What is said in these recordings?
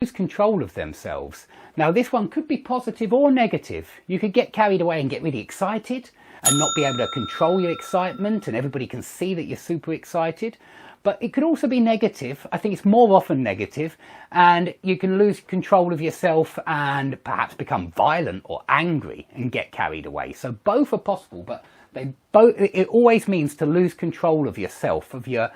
lose control of themselves. Now this one could be positive or negative. You could get carried away and get really excited and not be able to control your excitement, and everybody can see that you're super excited. But it could also be negative. I think it's more often negative, and you can lose control of yourself and perhaps become violent or angry and get carried away. So both are possible, but it always means to lose control of yourself, of your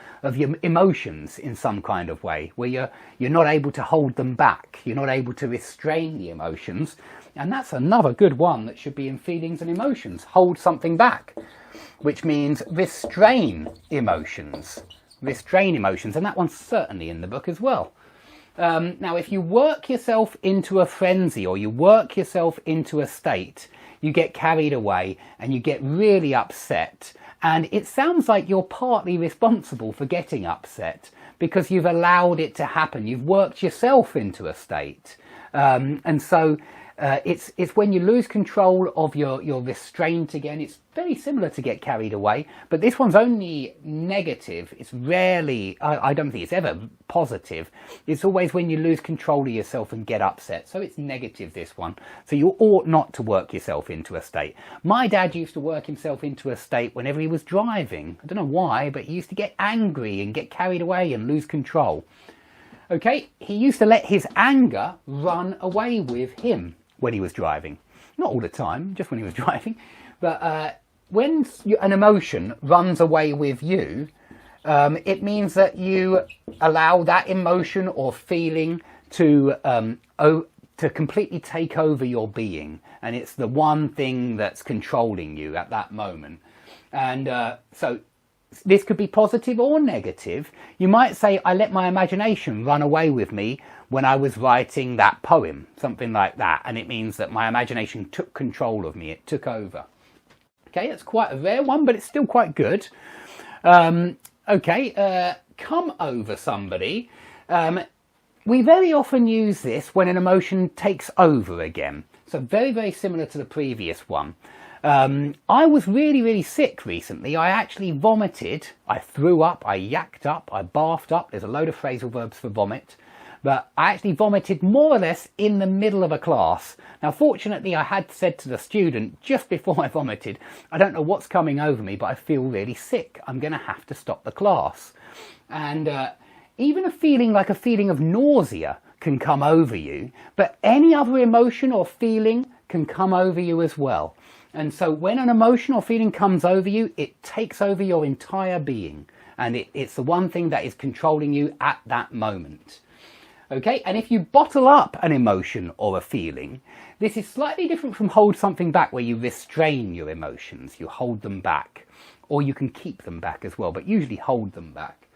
emotions in some kind of way, where you're not able to hold them back. You're not able to restrain the emotions. And that's another good one that should be in feelings and emotions. Hold something back, which means restrain emotions. Restrain emotions, and that one's certainly in the book as well. Now, if you work yourself into a frenzy or you work yourself into a state, you get carried away and you get really upset. And it sounds like you're partly responsible for getting upset because you've allowed it to happen. You've worked yourself into a state. And so it's when you lose control of your restraint again. It's very similar to get carried away, but this one's only negative. It's rarely, I don't think it's ever positive. It's always when you lose control of yourself and get upset. So it's negative, this one. So you ought not to work yourself into a state. My dad used to work himself into a state whenever he was driving. I don't know why, but he used to get angry and get carried away and lose control. Okay, he used to let his anger run away with him when he was driving. Not all the time, just when he was driving. But when an emotion runs away with you, it means that you allow that emotion or feeling to completely take over your being. And it's the one thing that's controlling you at that moment. And so this could be positive or negative. You might say, I let my imagination run away with me when I was writing that poem, something like that. And it means that my imagination took control of me. It took over. Okay, it's quite a rare one, but it's still quite good. Come over somebody. We very often use this when an emotion takes over again. So very, very similar to the previous one. I was really, really sick recently. I actually vomited. I threw up, I yacked up, I barfed up. There's a load of phrasal verbs for vomit. But I actually vomited more or less in the middle of a class. Now, fortunately, I had said to the student just before I vomited, I don't know what's coming over me, but I feel really sick. I'm going to have to stop the class. And even a feeling like a feeling of nausea can come over you, but any other emotion or feeling can come over you as well. And so when an emotion or feeling comes over you, it takes over your entire being. And it's the one thing that is controlling you at that moment. Okay, and if you bottle up an emotion or a feeling, this is slightly different from hold something back, where you restrain your emotions, you hold them back, or you can keep them back as well, but usually hold them back.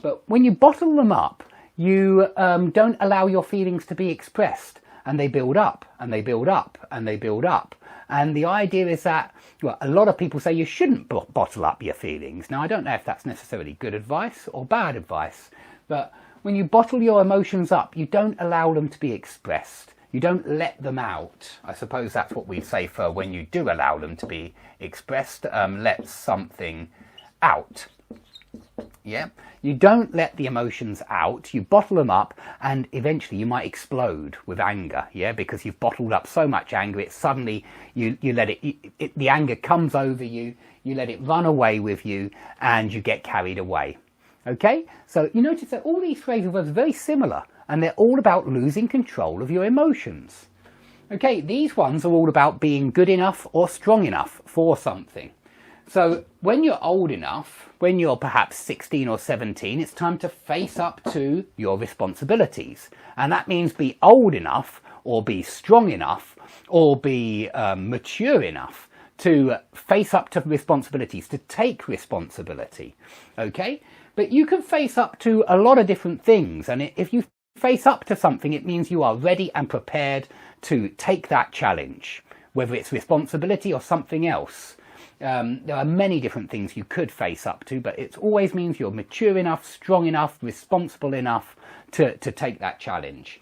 But when you bottle them up, you don't allow your feelings to be expressed, and they build up, and they build up, and they build up. And the idea is that, well, a lot of people say you shouldn't bottle up your feelings. Now, I don't know if that's necessarily good advice or bad advice, but when you bottle your emotions up, you don't allow them to be expressed. You don't let them out. I suppose that's what we say for when you do allow them to be expressed. Let something out. Yeah, you don't let the emotions out. You bottle them up, and eventually you might explode with anger. Yeah, because you've bottled up so much anger, it suddenly you let the anger comes over you. You let it run away with you, and you get carried away. Okay, so you notice that all these phrasal verbs are very similar, and they're all about losing control of your emotions. Okay, these ones are all about being good enough or strong enough for something. So when you're old enough, when you're perhaps 16 or 17, it's time to face up to your responsibilities. And that means be old enough, or be strong enough, or be mature enough to face up to responsibilities, to take responsibility. Okay? But you can face up to a lot of different things, and if you face up to something, it means you are ready and prepared to take that challenge, whether it's responsibility or something else. There are many different things you could face up to, but it always means you're mature enough, strong enough, responsible enough to take that challenge.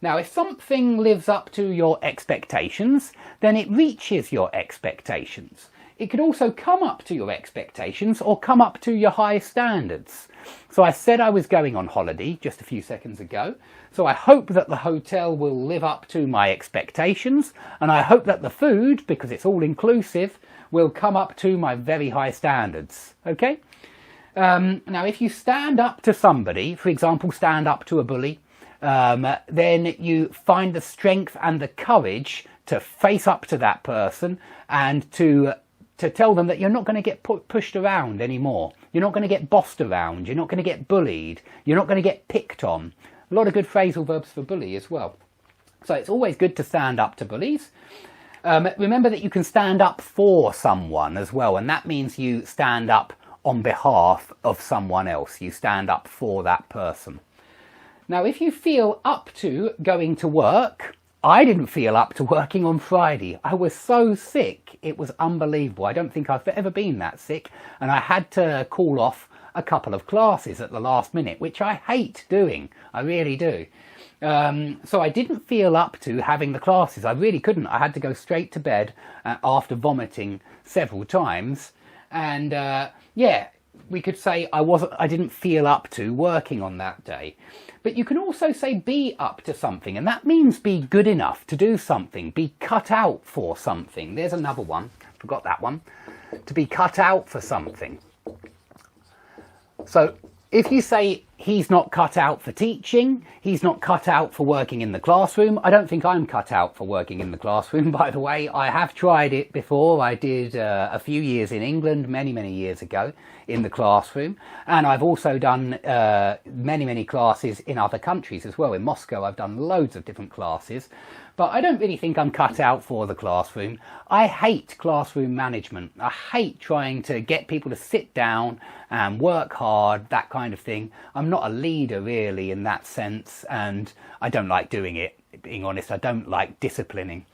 Now, if something lives up to your expectations, then it reaches your expectations. it could also come up to your expectations or come up to your high standards. So I said I was going on holiday just a few seconds ago. So I hope that the hotel will live up to my expectations, and I hope that the food, because it's all inclusive, will come up to my very high standards. Okay? Now, if you stand up to somebody, for example, stand up to a bully, then you find the strength and the courage to face up to that person and to tell them that you're not going to get pushed around anymore. You're not going to get bossed around. You're not going to get bullied. You're not going to get picked on. A lot of good phrasal verbs for bully as well. So it's always good to stand up to bullies. Remember that you can stand up for someone as well, and that means you stand up on behalf of someone else. You stand up for that person. Now, if you feel up to going to work, I didn't feel up to working on Friday. I was so sick, it was unbelievable. I don't think I've ever been that sick, and I had to call off a couple of classes at the last minute, which I hate doing. I really do. So I didn't feel up to having the classes. I really couldn't. I had to go straight to bed after vomiting several times. And yeah, we could say I didn't feel up to working on that day. But you can also say be up to something, and that means be good enough to do something, be cut out for something. There's another one, forgot that one. To be cut out for something. So if you say he's not cut out for teaching, he's not cut out for working in the classroom. I don't think I'm cut out for working in the classroom, by the way. I have tried it before. I did a few years in England, many years ago, in the classroom. And I've also done many classes in other countries as well. In Moscow, I've done loads of different classes. But I don't really think I'm cut out for the classroom. I hate classroom management. I hate trying to get people to sit down and work hard, that kind of thing. I'm not a leader really in that sense, and I don't like doing it, being honest. I don't like disciplining.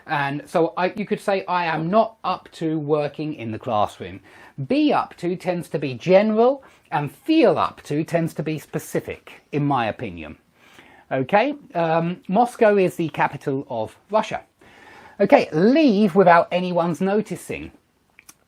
And so you could say I am not up to working in the classroom. Be up to tends to be general, and feel up to tends to be specific, in my opinion. Okay, Moscow is the capital of Russia. Okay, leave without anyone's noticing.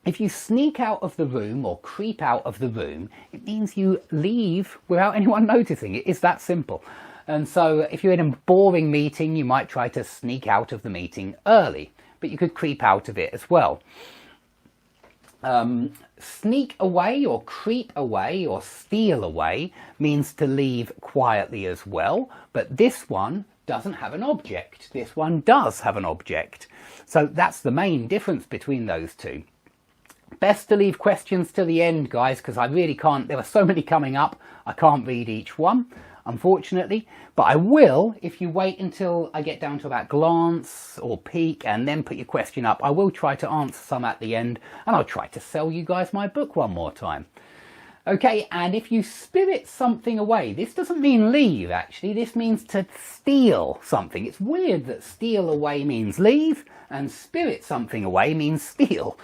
If you sneak out of the room or creep out of the room, it means you leave without anyone noticing. It is that simple. And so if you're in a boring meeting, you might try to sneak out of the meeting early, but you could creep out of it as well. Sneak away or creep away or steal away means to leave quietly as well, but this one doesn't have an object. This one does have an object. So that's the main difference between those two. Best to leave questions to the end, guys, because I really can't. There are so many coming up. I can't read each one, unfortunately, but I will if you wait until I get down to about glance or peek and then put your question up. I will try to answer some at the end, and I'll try to sell you guys my book one more time. Okay, and if you spirit something away, this doesn't mean leave, actually. This means to steal something. It's weird that steal away means leave and spirit something away means steal.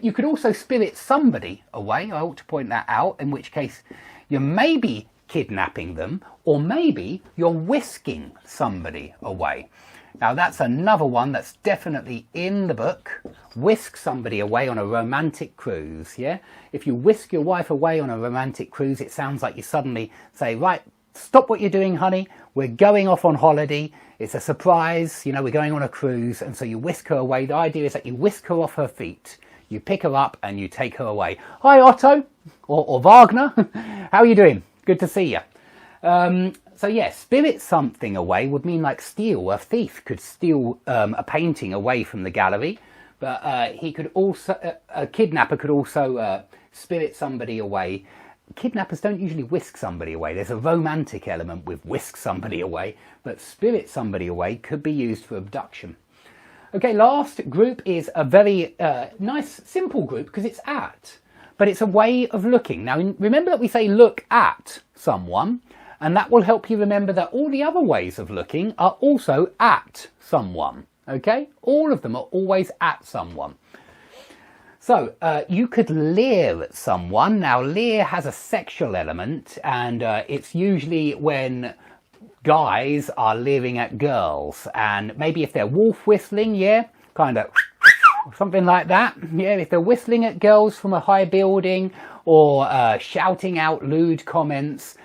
You could also spirit somebody away. I ought to point that out, in which case you're maybe kidnapping them, or maybe you're whisking somebody away. Now that's another one that's definitely in the book. Whisk somebody away on a romantic cruise, yeah? If you whisk your wife away on a romantic cruise, it sounds like you suddenly say, right, stop what you're doing, honey. We're going off on holiday. It's a surprise, you know, we're going on a cruise. And so you whisk her away. The idea is that you whisk her off her feet. You pick her up and you take her away. Hi, Otto, or Wagner. How are you doing? Good to see you. So yes, spirit something away would mean like steal. A thief could steal a painting away from the gallery, but he could also, a kidnapper could also spirit somebody away. Kidnappers don't usually whisk somebody away. There's a romantic element with whisk somebody away, but spirit somebody away could be used for abduction. Okay, last group is a very nice, simple group because it's at, but it's a way of looking. Now, remember that we say look at someone, and that will help you remember that all the other ways of looking are also at someone, okay? All of them are always at someone. So, you could leer at someone. Now, leer has a sexual element, and it's usually when guys are leering at girls, and maybe if they're wolf whistling, yeah, kind of or something like that. Yeah, if they're whistling at girls from a high building or shouting out lewd comments,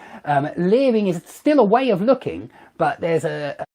leering is still a way of looking, but there's a